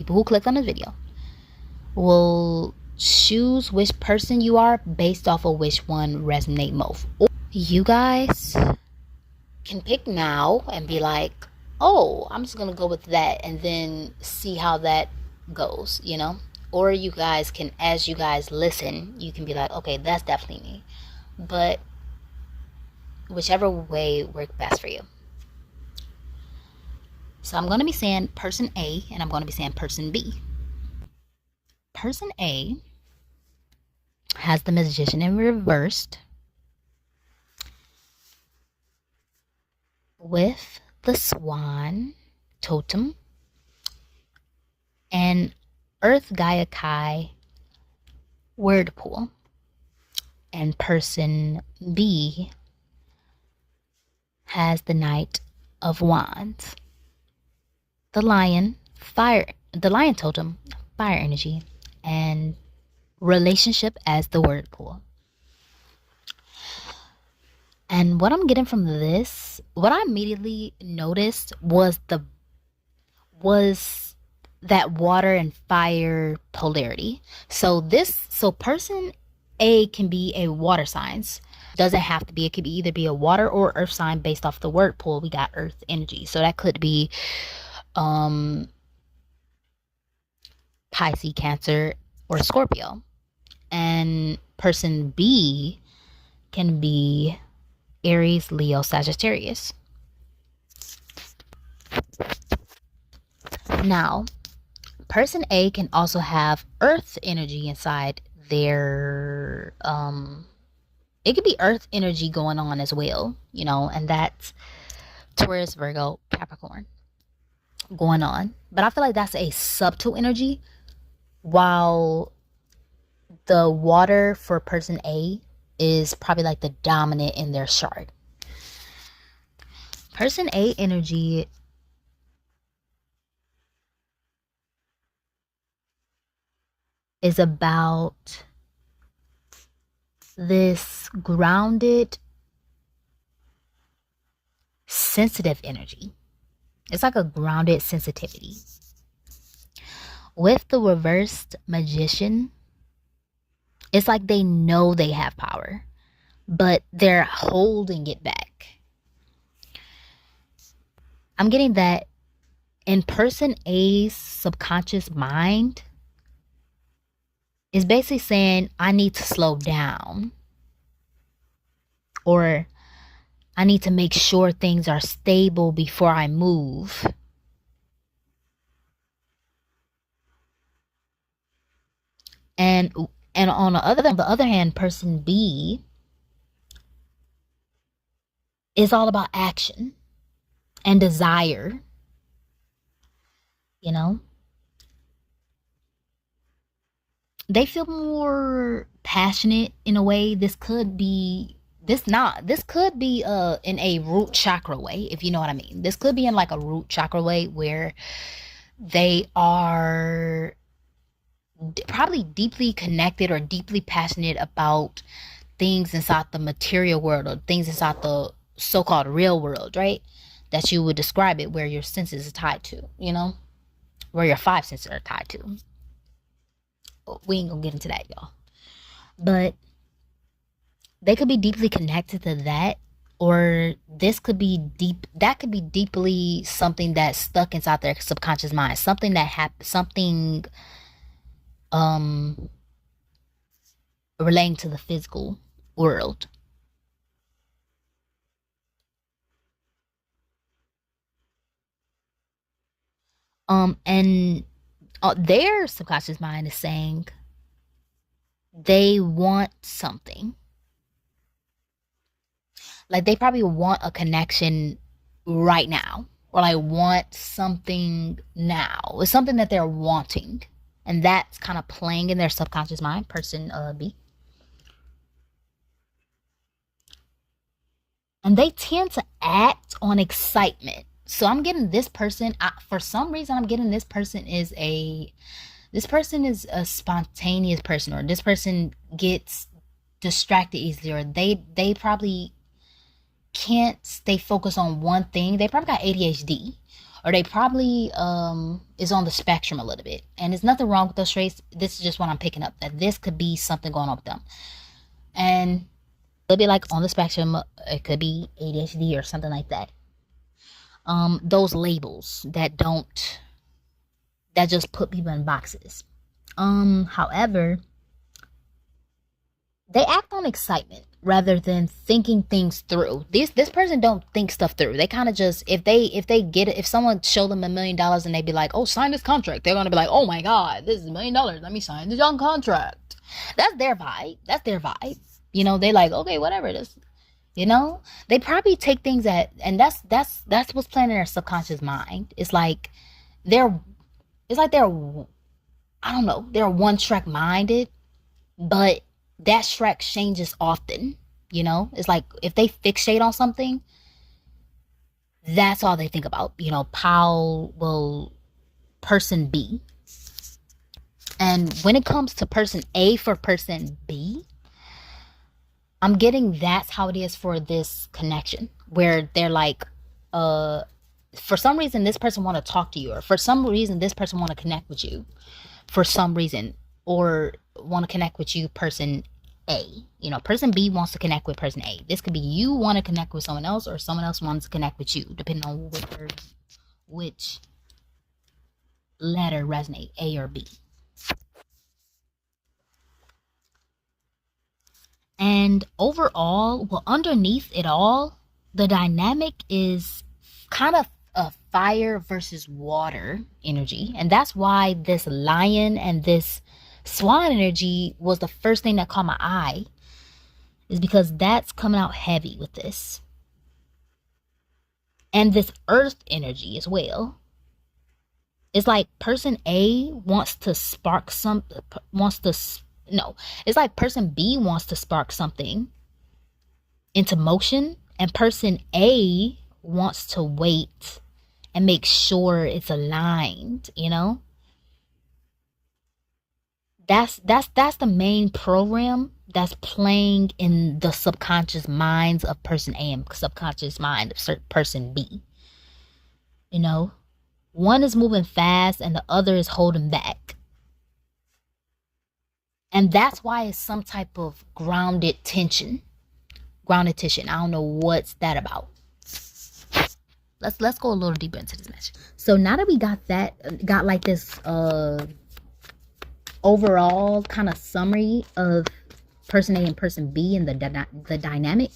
people who click on the video, will choose which person you are based off of which one resonate most. Or you guys can pick now and be like, oh, I'm just gonna go with that, and then see how that goes, you know. Or you guys can, as you guys listen, you can be like, okay, that's definitely me. But whichever way works best for you. So I'm going to be saying person A, and I'm going to be saying person B. Person A has the Magician in reversed with the Swan totem and Earth Gaia Kai word pool. And person B has the Knight of Wands, the Lion totem, fire energy, and relationship as the word pool. And what I'm getting from this, what I immediately noticed was that water and fire polarity. So person A can be a water signs. Doesn't have to be. It could be either be a water or earth sign based off the word pool. We got earth energy. So that could be Pisces, Cancer, or Scorpio. And person B can be Aries, Leo, Sagittarius. Now, person A can also have earth energy inside their it could be earth energy going on as well, you know, and that's Taurus, Virgo, Capricorn going on. But I feel like that's a subtle energy, while the water for person A is probably like the dominant in their chart. Person A energy is about this grounded, sensitive energy. It's like a grounded sensitivity. With the reversed Magician, it's like they know they have power, but they're holding it back. I'm getting that in person A's subconscious mind is basically saying, I need to slow down, or I need to make sure things are stable before I move. And on the other hand, person B is all about action and desire, you know. They feel more passionate in a way. This could be in a root chakra way, if you know what I mean. This could be in like a root chakra way where they are probably deeply connected or deeply passionate about things inside the material world, or things inside the so-called real world, right? That you would describe it, where your senses are tied to, you know, where your five senses are tied to. We ain't gonna get into that, y'all. But they could be deeply connected to that, or this could be deep. That could be deeply something that's stuck inside their subconscious mind. Something that happened. Something relating to the physical world. And their subconscious mind is saying they want something. Like they probably want a connection right now, or like want something now. It's something that they're wanting, and that's kind of playing in their subconscious mind. Person B. And they tend to act on excitement. So I'm getting this person, for some reason I'm getting this person is a spontaneous person, or this person gets distracted easily, or they probably can't stay focused on one thing. They probably got ADHD, or they probably is on the spectrum a little bit. And there's nothing wrong with those traits. This is just what I'm picking up, that this could be something going on with them. And it'll be like on the spectrum, it could be ADHD or something like that. Those labels that just put people in boxes. However, they act on excitement rather than thinking things through. This person don't think stuff through. They kind of just, if they get it, if someone showed them $1 million and they be like, oh, sign this contract, they're gonna be like, oh my god, this is $1 million, let me sign this young contract. That's their vibe. You know, they like, okay, whatever it is. You know, they probably take things and that's what's playing in their subconscious mind. It's like they're I don't know, they're one track minded, but that track changes often. You know, it's like if they fixate on something, that's all they think about. You know, how will person B? And when it comes to person A for person B, I'm getting that's how it is for this connection, where they're like, for some reason this person want to talk to you, or for some reason this person want to connect with you, for some reason, or want to connect with you, person A. You know, person B wants to connect with person A. This could be you want to connect with someone else, or someone else wants to connect with you, depending on which letter resonate, A or B. And overall, well, underneath it all, the dynamic is kind of a fire versus water energy. And that's why this lion and this swan energy was the first thing that caught my eye, is because that's coming out heavy with this. And this earth energy as well. It's like person A wants to spark it's like person B wants to spark something into motion, and person A wants to wait and make sure it's aligned, you know? That's the main program that's playing in the subconscious minds of person A and subconscious mind of person B. You know? One is moving fast and the other is holding back. And that's why it's some type of grounded tension. I don't know what's that about. Let's go a little deeper into this message. So now that we got like this overall kind of summary of person A and person B and the dynamic,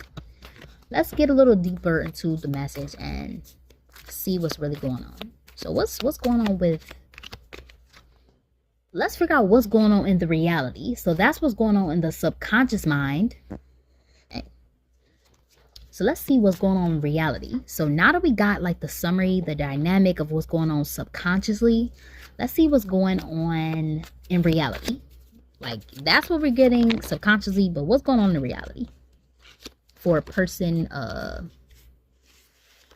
let's get a little deeper into the message and see what's really going on. So what's going on with, let's figure out what's going on in the reality. So that's what's going on in the subconscious mind. So let's see what's going on in reality. So now that we got like the summary, the dynamic of what's going on subconsciously, let's see what's going on in reality. Like that's what we're getting subconsciously, but what's going on in reality for person A.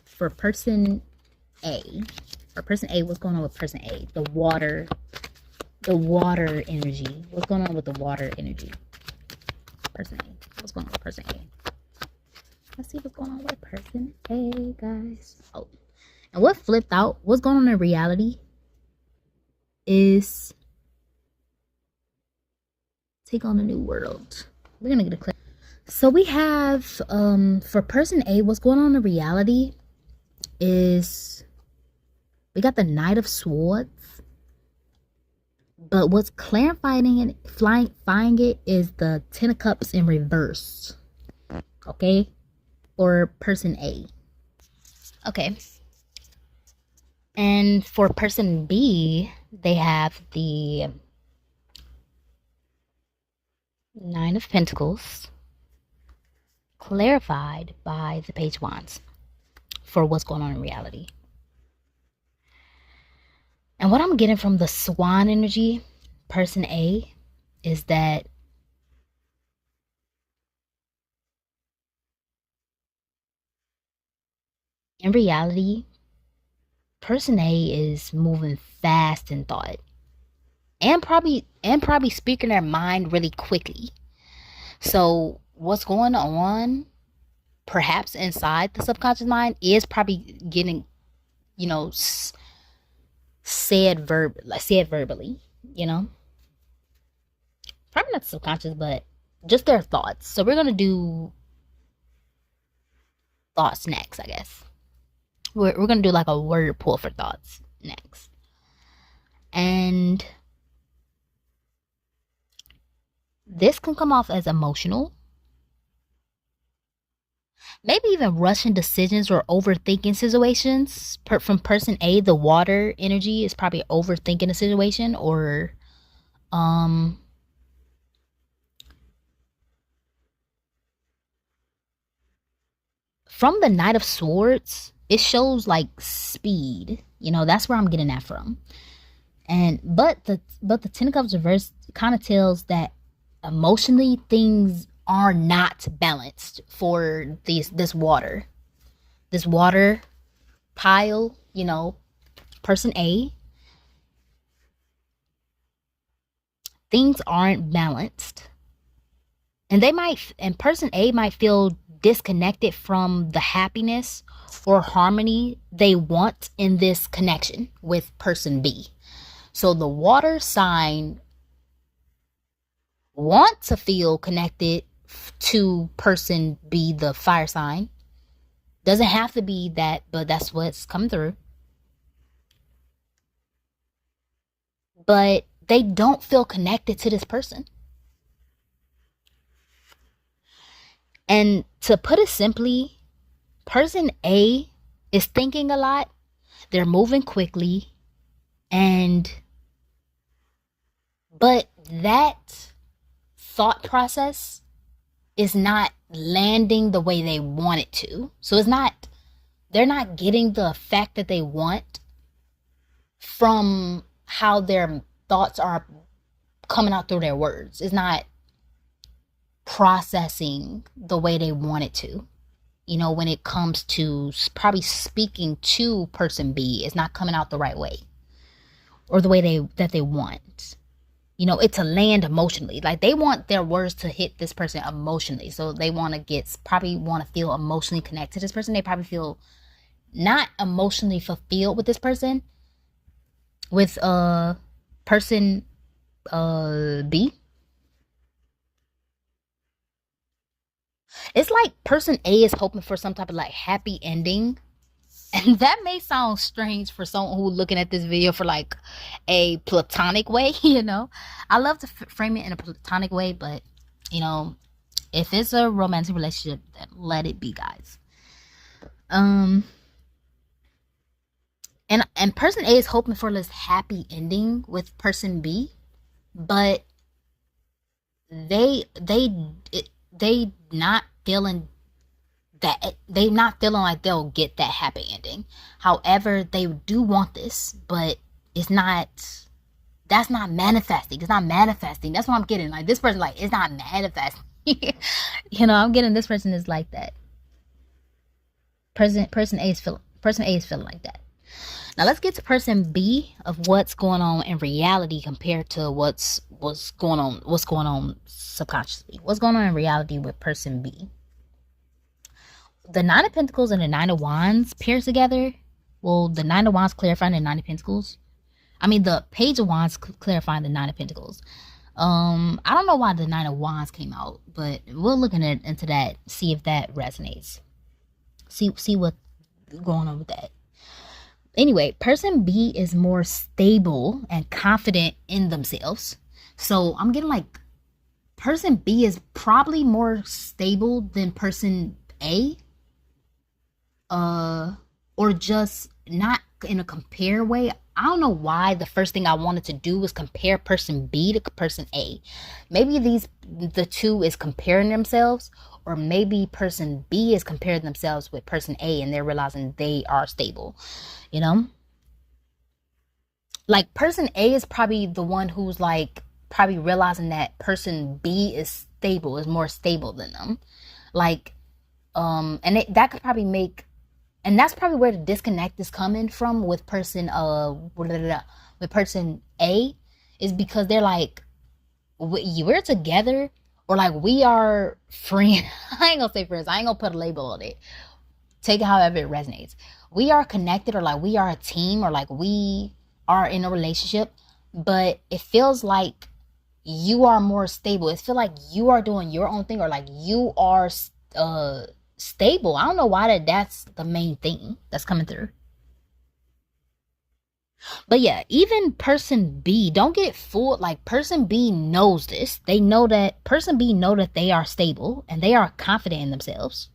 For person A, what's going on with person A? The water energy. What's going on with the water energy? Person A. What's going on with person A? Let's see what's going on with person A, guys. Oh, and what flipped out, what's going on in reality is take on a new world. We're gonna get a clip. So we have for person A, what's going on in reality is we got the Knight of Swords, but what's clarifying and flying it is the Ten of Cups in reverse. Okay, or person A. Okay, and for person B, they have the Nine of Pentacles clarified by the Page of Wands for what's going on in reality. And what I'm getting from the Swan energy, person A, is that in reality, person A is moving fast in thought. And probably speaking their mind really quickly. So what's going on perhaps inside the subconscious mind is probably getting you know, said verbally, you know, probably not subconscious, but just their thoughts. So we're gonna do thoughts next, I guess. We're gonna do like a word pull for thoughts next, and this can come off as emotional, maybe even rushing decisions or overthinking situations. From person A, the water energy is probably overthinking a situation, or um from the Knight of Swords, it shows like speed. You know, that's where I'm getting that from. And but the Ten of Cups reverse kind of tells that emotionally things are not balanced for this water pile, you know, person A. Things aren't balanced, and person A might feel disconnected from the happiness or harmony they want in this connection with person B. So the water sign want to feel connected to person B, the fire sign. Doesn't have to be that, but that's what's coming through. But they don't feel connected to this person. And to put it simply, person A is thinking a lot. They're moving quickly. But that thought process is not landing the way they want it to. So they're not getting the effect that they want from how their thoughts are coming out through their words. It's not processing the way they want it to. You know, when it comes to probably speaking to person B, it's not coming out the right way or the way that they want. You know, it's to land emotionally. Like they want their words to hit this person emotionally. So they probably want to feel emotionally connected to this person. They probably feel not emotionally fulfilled with this person, with person B. It's like person A is hoping for some type of like happy ending. And that may sound strange for someone who's looking at this video for like a platonic way, you know. I love to frame it in a platonic way, but you know, if it's a romantic relationship, then let it be, guys. And person A is hoping for this happy ending with person B, but they not feeling that, they not feeling like they'll get that happy ending. However, they do want this, but that's not manifesting. It's not manifesting. That's what I'm getting. Like this person, like, it's not manifesting. You know, I'm getting this person is like that. Person A is feeling like that. Now let's get to person B of what's going on in reality compared to what's going on subconsciously. What's going on in reality with person B? The Nine of Pentacles and the Nine of Wands pairs together. Well, the Nine of Wands clarifying the Nine of Pentacles. I mean, the Page of Wands clarifying the Nine of Pentacles. I don't know why the Nine of Wands came out, but we'll look into that, see if that resonates. See what's going on with that. Anyway, person B is more stable and confident in themselves. So I'm getting like person B is probably more stable than person A. Or just not in a compare way. I don't know why the first thing I wanted to do was compare person B to person A. Maybe the two is comparing themselves, or maybe person B is comparing themselves with person A and they're realizing they are stable, you know? Like person A is probably the one who's like probably realizing that person B is more stable than them. Like, that could probably make, and that's probably where the disconnect is coming from with person with person A, is because they're like, we're together, or like we are friends. I ain't gonna say friends. I ain't gonna put a label on it. Take it however it resonates. We are connected, or like we are a team, or like we are in a relationship, but it feels like you are more stable. It feels like you are doing your own thing, or like you are uh stable. I don't know why that's the main thing that's coming through. But yeah, even person B, don't get fooled. Like person B knows this. They know that person B know that they are stable and they are confident in themselves.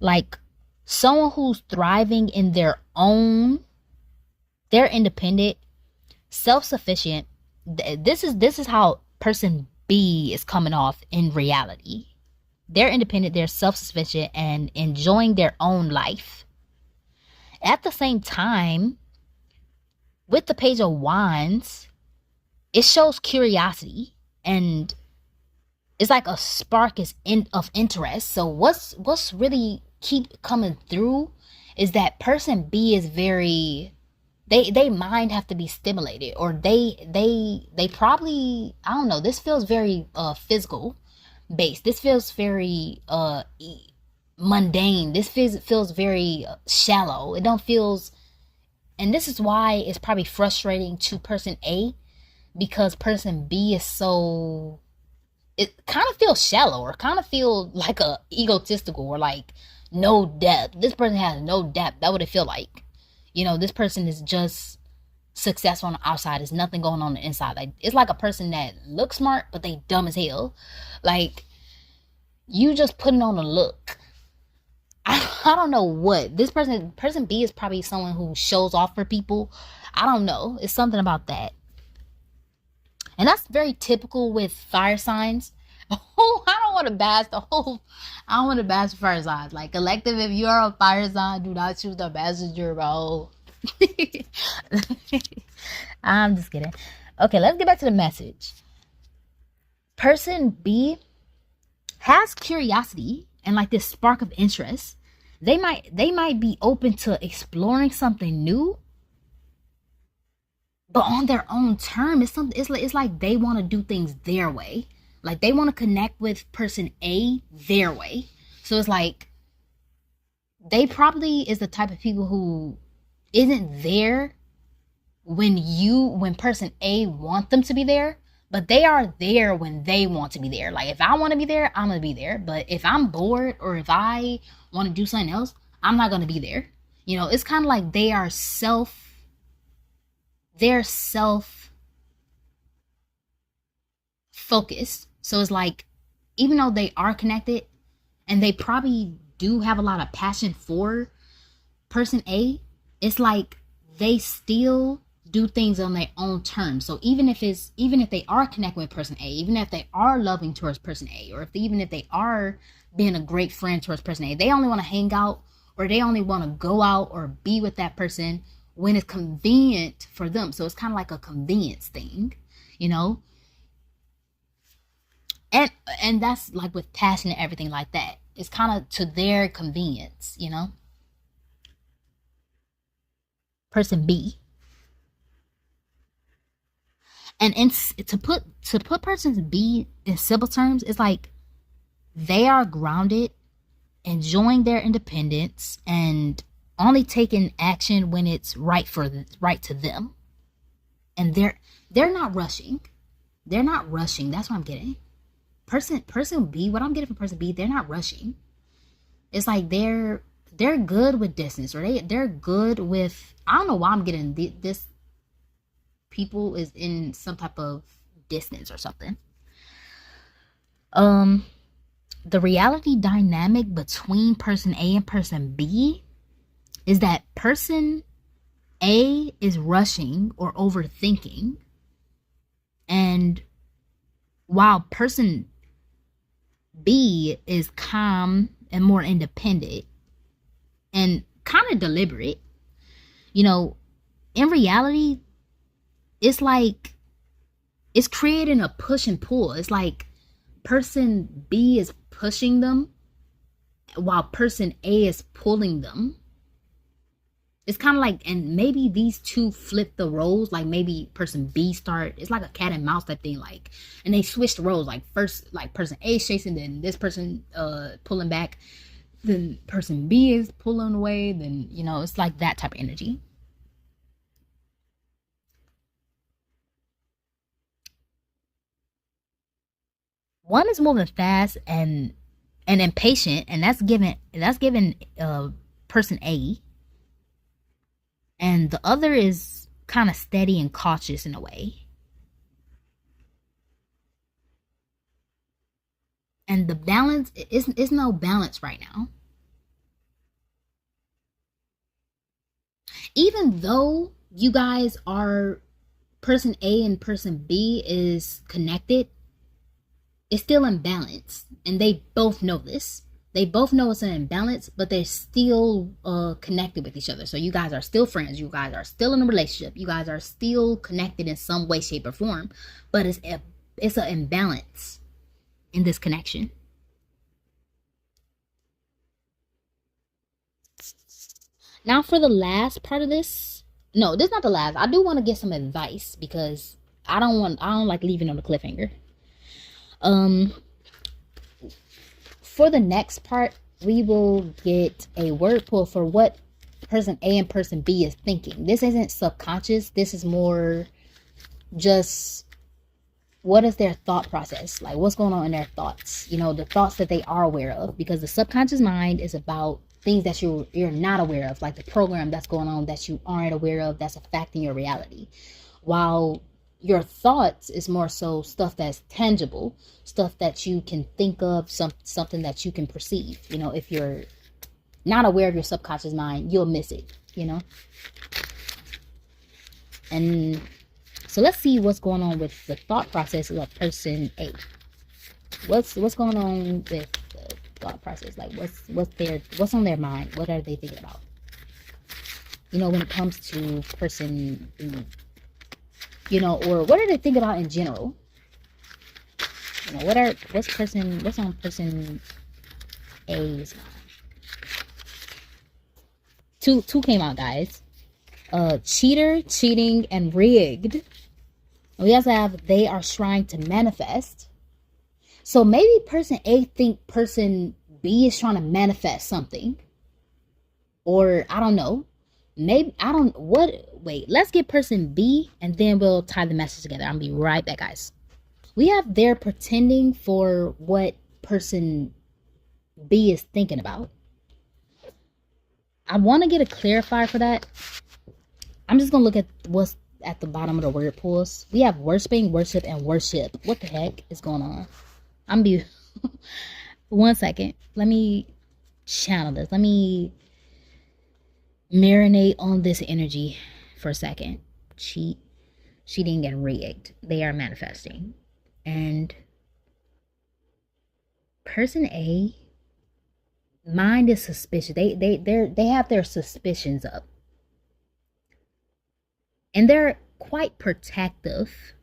Like someone who's thriving in their own, they're independent, self-sufficient. This is how person B is coming off in reality. They're independent, they're self-sufficient and enjoying their own life. At the same time, with the Page of Wands, it shows curiosity, and it's like a spark of interest. So what's really keep coming through is that person B is very, they mind have to be stimulated, or they probably, I don't know, this feels very physical based. This feels very mundane. This feels very shallow. It don't feels, and this is why it's probably frustrating to person A, because person B is so, it kind of feels shallow, or kind of feel like a egotistical, or like no depth. This person has no depth. That what it feel like. You know, this person is just successful on the outside. There's nothing going on the inside. Like it's like a person that looks smart, but they dumb as hell. Like you just putting on a look. I don't know what this person B is probably someone who shows off for people. I don't know. It's something about that. And that's very typical with fire signs. Oh, I don't want to bash the whole. I don't want to bash fire signs. Like collective, if you're a fire sign, do not choose the messenger, bro. I'm just kidding. Okay, let's get back to the message. Person B has curiosity and like this spark of interest. They might be open to exploring something new, but on their own term. It's like they want to do things their way. Like they want to connect with person A their way. So it's like they probably is the type of people who isn't there when person A want them to be there, but they are there when they want to be there. Like if I want to be there, I'm gonna be there. But if I'm bored, or if I want to do something else, I'm not gonna be there. You know, it's kind of like they're self focused. So it's like, even though they are connected and they probably do have a lot of passion for person A, it's like they still do things on their own terms. So even if they are connecting with person A, even if they are loving towards person A, or even if they are being a great friend towards person A, they only want to hang out, or they only want to go out or be with that person when it's convenient for them. So it's kind of like a convenience thing, you know? And that's like with passion and everything like that. It's kind of to their convenience, you know? Person B. And to put person B in simple terms, it's like they are grounded, enjoying their independence, and only taking action when it's right to them. And they're not rushing. They're not rushing. That's what I'm getting. Person B, what I'm getting from person B, they're not rushing. It's like they're good with distance, or they're good with, I don't know why I'm getting this. People is in some type of distance or something. The reality dynamic between person A and person B is that person A is rushing or overthinking, and while person B is calm and more independent and kind of deliberate. You know, in reality, it's like it's creating a push and pull. It's like person B is pushing them while person A is pulling them. It's kind of like, and maybe these two flip the roles. Like maybe person B it's like a cat and mouse type thing. Like, and they switch the roles. Like first, like person A is chasing, then this person pulling back. then person B is pulling away, then it's like that type of energy. One is moving fast and impatient, and that's given person A, and the other is kind of steady and cautious in a way. And the balance is no balance right now. Even though you guys are person A and person B is connected, it's still imbalanced, and they both know this. They both know it's an imbalance, but they're still connected with each other. So you guys are still friends. You guys are still in a relationship. You guys are still connected in some way, shape, or form. But it's an imbalance in this connection. Now for the last part of this. No, this is not the last. I do want to get some advice because I don't like leaving on a cliffhanger. For the next part, we will get a word pull for what person A and person B is thinking. This isn't subconscious. This is more just what is their thought process, like what's going on in their thoughts, the thoughts that they are aware of, because the subconscious mind is about things that you're not aware of, like the program that's going on that you aren't aware of, that's affecting your reality, while your thoughts is more so stuff that's tangible, stuff that you can think of, something that you can perceive. If you're not aware of your subconscious mind, you'll miss it. And so let's see what's going on with the thought process of person A. What's going on with the thought process? Like what's on their mind? What are they thinking about? When it comes to person B, or what are they thinking about in general? What's on person A's mind? Two came out, guys. Cheater, cheating, and rigged. We also have they are trying to manifest. So maybe person A think person B is trying to manifest something. Or I don't know. Maybe wait, let's get person B and then we'll tie the message together. I'll be right back, guys. We have they're pretending for what person B is thinking about. I want to get a clarifier for that. I'm just gonna look at what's at the bottom of the word pools. We have worshiping, worship, and worship. What the heck is going on? I'm be 1 second. Let me channel this. Let me marinate on this energy for a second. Cheating, and rigged. They are manifesting. And person A, mind is suspicious. They have their suspicions up. And they're quite protective.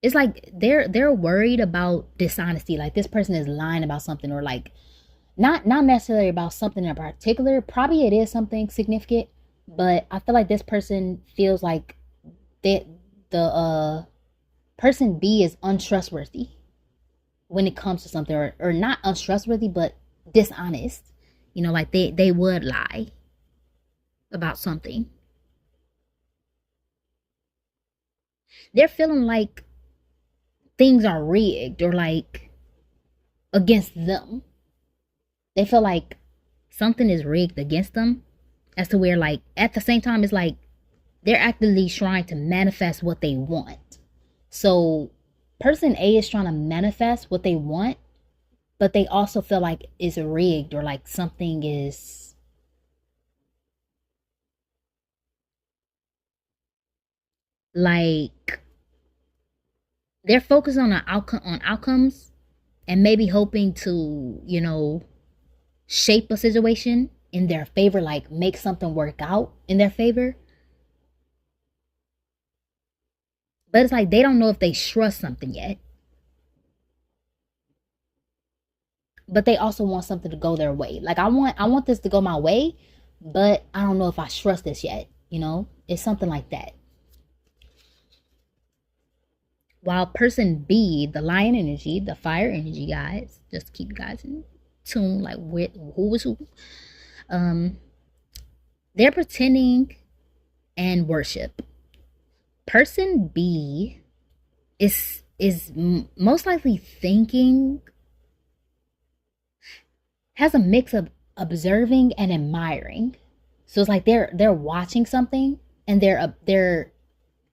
It's like they're worried about dishonesty. Like this person is lying about something, or like not necessarily about something in particular. Probably it is something significant, but I feel like this person feels like that the person B is untrustworthy when it comes to something, or not untrustworthy, but dishonest. Like they would lie about something. They're feeling like things are rigged or like against them. They feel like something is rigged against them, as to where, like, at the same time, it's like they're actively trying to manifest what they want. So person A is trying to manifest what they want, but they also feel like it's rigged, or like something is like they're focused on outcomes, and maybe hoping to shape a situation in their favor, like make something work out in their favor. But it's like they don't know if they trust something yet, but they also want something to go their way. Like I want this to go my way, but I don't know if I trust this yet. It's something like that. While person B, the lion energy, the fire energy, guys, just to keep you guys in tune, like who was who. Um, they're pretending and worship. Person B is most likely thinking, has a mix of observing and admiring. So it's like they're watching something and they're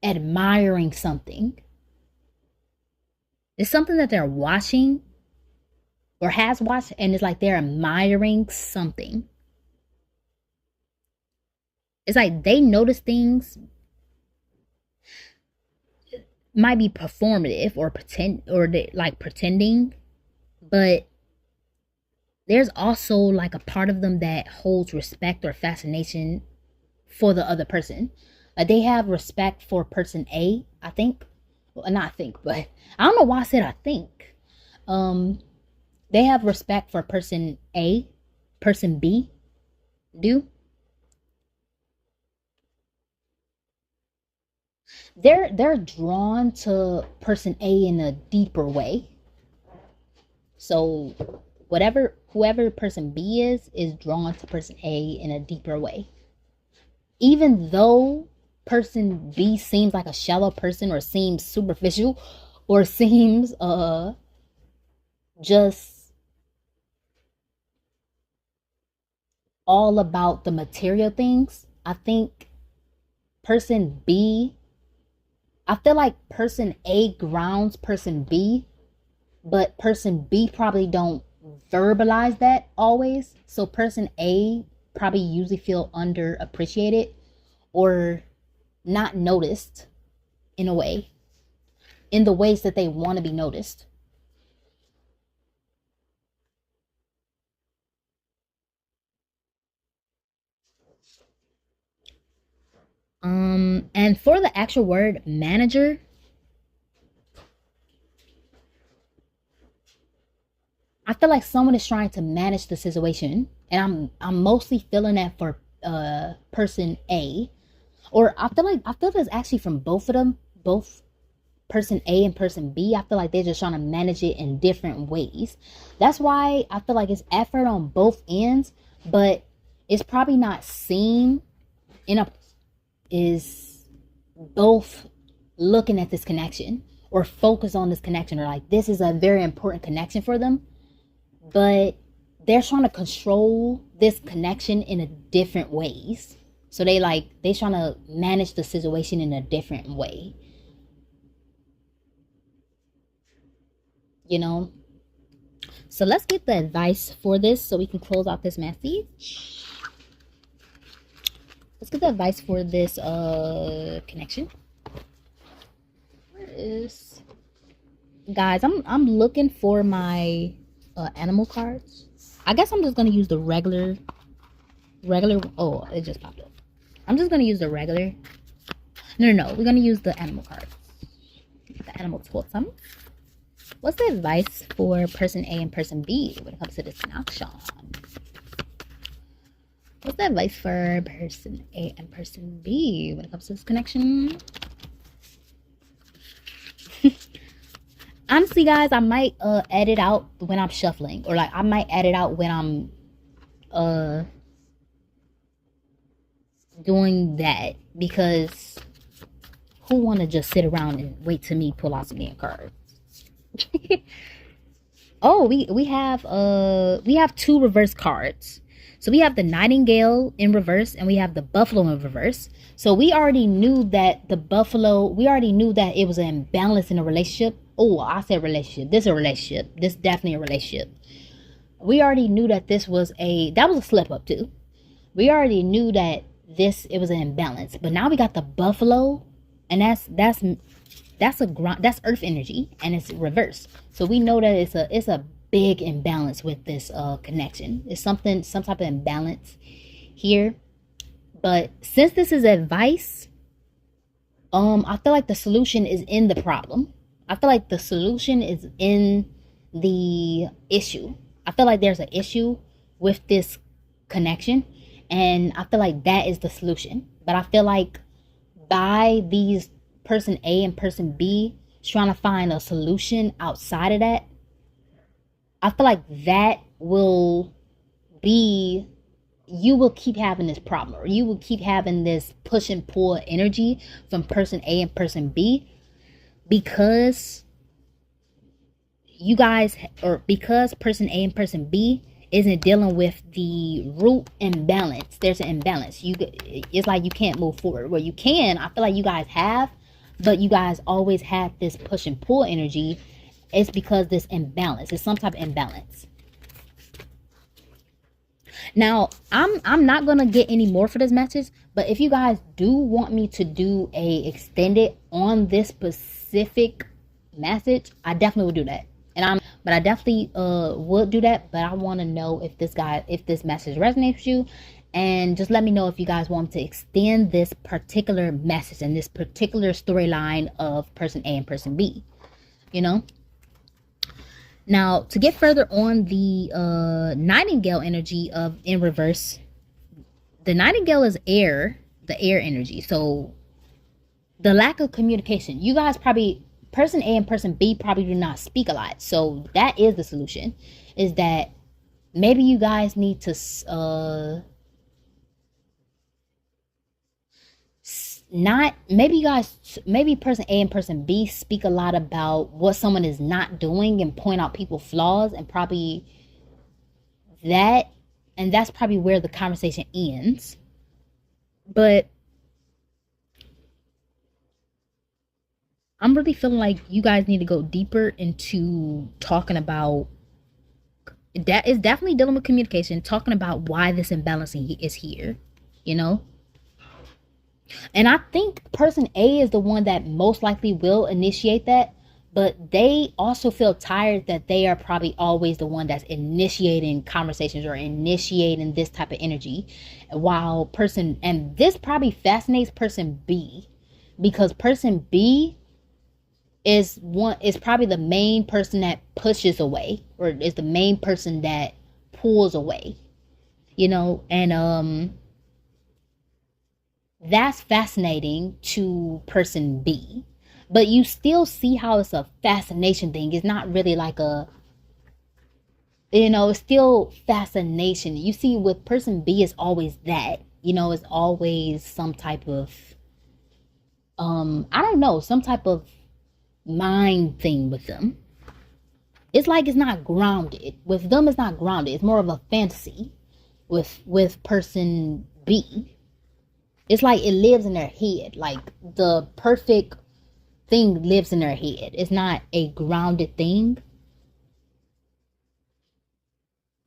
admiring something. It's something that they're watching or has watched, and it's like they're admiring something. It's like they notice things might be performative or pretend, or they, like pretending, but there's also like a part of them that holds respect or fascination for the other person. They have respect for person A, I think. Well, not I think, but I don't know why I said I think. They have respect for person A, person B do. They're drawn to person A in a deeper way. So whoever person B is drawn to person A in a deeper way. Even though person B seems like a shallow person or seems superficial or seems just all about the material things, I think person B, I feel like person A grounds person B, but person B probably don't verbalize that always. So person A probably usually feel underappreciated or not noticed in a way, in the ways that they want to be noticed. And for the actual word manager, I feel like someone is trying to manage the situation, and I'm mostly feeling that for person A, or I feel that's actually from both of them, both person A and person B. I feel like they're just trying to manage it in different ways. That's why I feel like it's effort on both ends, but it's probably not seen in a is both looking at this connection or focus on this connection, or like this is a very important connection for them, but they're trying to control this connection in a different ways. So they trying to manage the situation in a different way, you know. So let's get the advice for this so we can close out this message. Let's get the advice for this connection. Where is, guys, I'm looking for my animal cards. I guess I'm just gonna use the regular. Oh, it just popped up. I'm just gonna use the regular. No, we're gonna use the animal cards. The animal totem. What's the advice for person A and person B when it comes to this connection? What's the advice for person A and person B when it comes to this connection? Honestly, guys, I might edit out when I'm shuffling, or like I might edit out when I'm doing that, because who want to just sit around and wait to me pull out some damn cards? Oh, we have two reverse cards. So we have the Nightingale in reverse and we have the Buffalo in reverse. So we already knew that we already knew that it was an imbalance in a relationship. Oh, I said relationship. This is a relationship. This is definitely a relationship. We already knew that that was a slip up too. We already knew that it was an imbalance. But now we got the Buffalo, and that's earth energy, and it's reversed. So we know that it's a big imbalance with this connection. It's some type of imbalance here. But since this is advice, I feel like the solution is in the problem. I feel like the solution is in the issue. I feel like there's an issue with this connection, and I feel like that is the solution. But I feel like by these person A and person B trying to find a solution outside of that, I feel like that will be, you will keep having this problem, or you will keep having this push and pull energy from person A and person B, because you guys, or because person A and person B isn't dealing with the root imbalance. There's an imbalance. It's like you can't move forward. Well, you can. I feel like you guys have, but you guys always had this push and pull energy. It's because this imbalance. It's some type of imbalance. Now, I'm not gonna get any more for this message, but if you guys do want me to do a extended on this specific message, I definitely will do that. But I definitely would do that. But I want to know if this message resonates with you, and just let me know if you guys want to extend this particular message and this particular storyline of person A and person B. You know. Now, to get further on the Nightingale energy of in reverse, the Nightingale is air, the air energy. So the lack of communication. You guys probably, person A and person B probably do not speak a lot. So that is the solution, is that maybe you guys need to maybe person A and person B speak a lot about what someone is not doing and point out people's flaws, and probably that's probably where the conversation ends. But I'm really feeling like you guys need to go deeper into talking about that. Is definitely dealing with communication, talking about why this imbalancing is here, you know. And I think person A is the one that most likely will initiate that, but they also feel tired that they are probably always the one that's initiating conversations or initiating this type of energy, and this probably fascinates person B, because person B is probably the main person that pushes away, or is the main person that pulls away, you know. And that's fascinating to person B, but you still see how it's a fascination thing. It's not really like it's still fascination. You see, with person B, it's always that, it's always some type of I don't know, some type of mind thing with them. It's like it's not grounded. With them, it's not grounded. It's more of a fantasy with person B. It's like it lives in their head. Like the perfect thing lives in their head. It's not a grounded thing.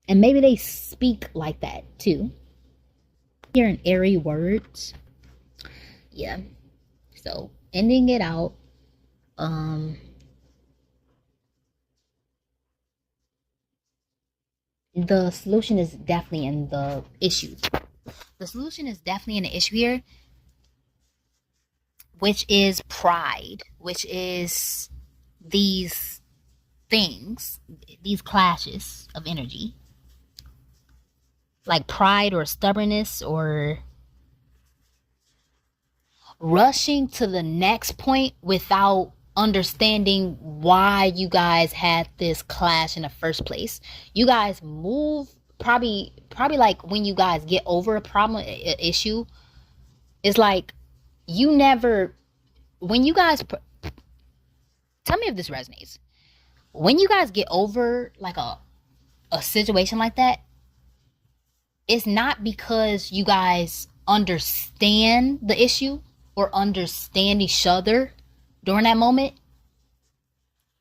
And maybe they speak like that too. Hearing airy words. Yeah. So ending it out. The solution is definitely in the issue. The solution is definitely in the issue here, which is pride, which is these things, these clashes of energy, like pride or stubbornness, or rushing to the next point without understanding why you guys had this clash in the first place. You guys move probably like when you guys get over a problem, an issue, it's like you never, when you guys, tell me if this resonates, when you guys get over like a situation like that, it's not because you guys understand the issue or understand each other during that moment.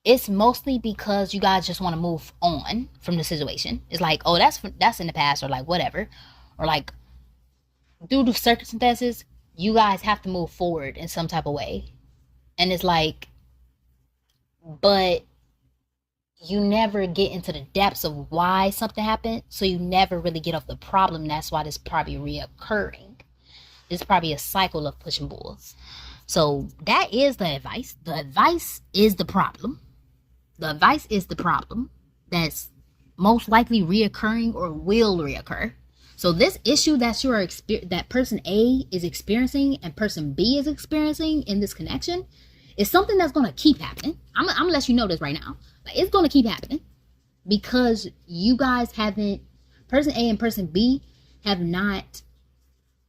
It's mostly because you guys just want to move on from the situation. It's like, oh, that's in the past, or like whatever, or like due to circumstances, you guys have to move forward in some type of way. And it's like, but you never get into the depths of why something happened, so you never really get off the problem. That's why this probably reoccurring. It's probably a cycle of push and pull. So that is the advice. The advice is the problem. The advice is the problem that's most likely reoccurring or will reoccur. So this issue that person A is experiencing and person B is experiencing in this connection is something that's going to keep happening. I'm going to let you know this right now. Like, it's going to keep happening. because you guys haven't, person A and person B have not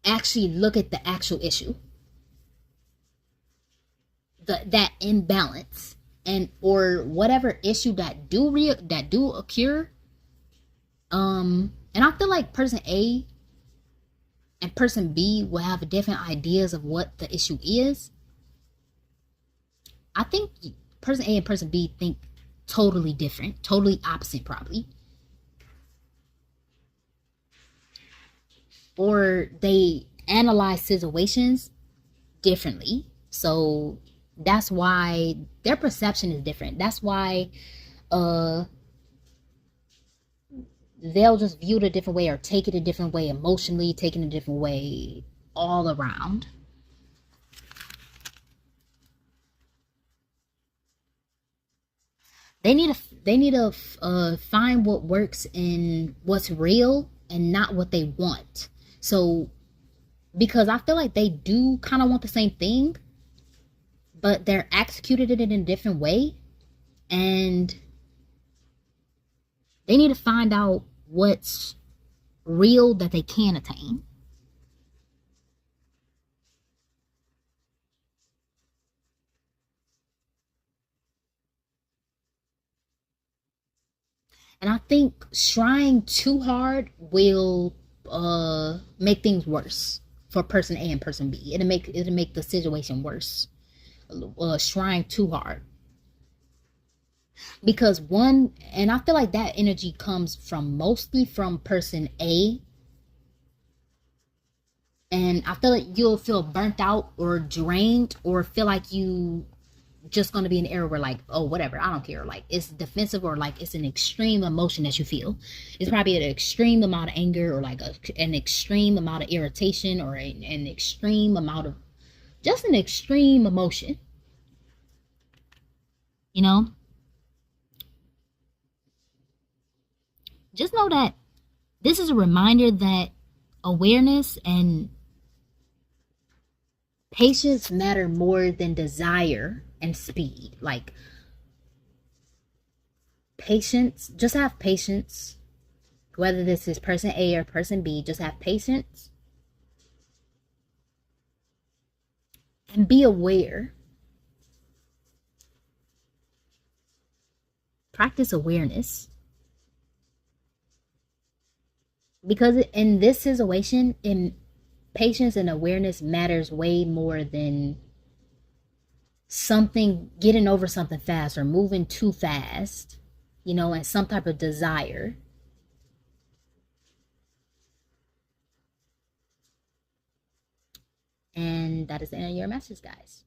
actually look at the actual issue, that imbalance, and or whatever issue that do occur. And I feel like person A and person B will have different ideas of what the issue is. I think person A and person B think totally different, totally opposite, probably. Or they analyze situations differently. So that's why their perception is different. That's why uh they'll just view it a different way or take it a different way emotionally, take it a different way all around. They need to find what works in what's real and not what they want. So because I feel like they do kind of want the same thing, but they're executed it in a different way, and they need to find out what's real that they can attain. And I think trying too hard will make things worse for person A and person B. It'll make the situation worse. Trying too hard, because one, and I feel like that energy comes from mostly from person A, and I feel like you'll feel burnt out or drained or feel like you just going to be an error where like, oh, whatever, I don't care, like it's defensive, or like it's an extreme emotion that you feel. It's probably an extreme amount of anger, or like an extreme amount of irritation, or an extreme amount of just an extreme emotion, you know. Just know that this is a reminder that awareness and patience matter more than desire and speed. Like, patience, just have patience. Whether this is person A or person B, just have patience and be aware. Practice awareness. Because in this situation, in patience and awareness matters way more than something, getting over something fast or moving too fast, and some type of desire. And that is the end of your message, guys.